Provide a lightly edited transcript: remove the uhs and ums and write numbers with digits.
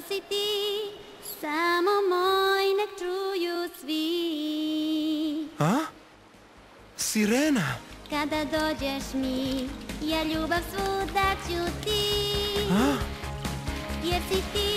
si ti, samo moj nek čuju svi. A? Sirena? Kada dođeš mi, ja ljubav svu daću ti. A? Jer si ti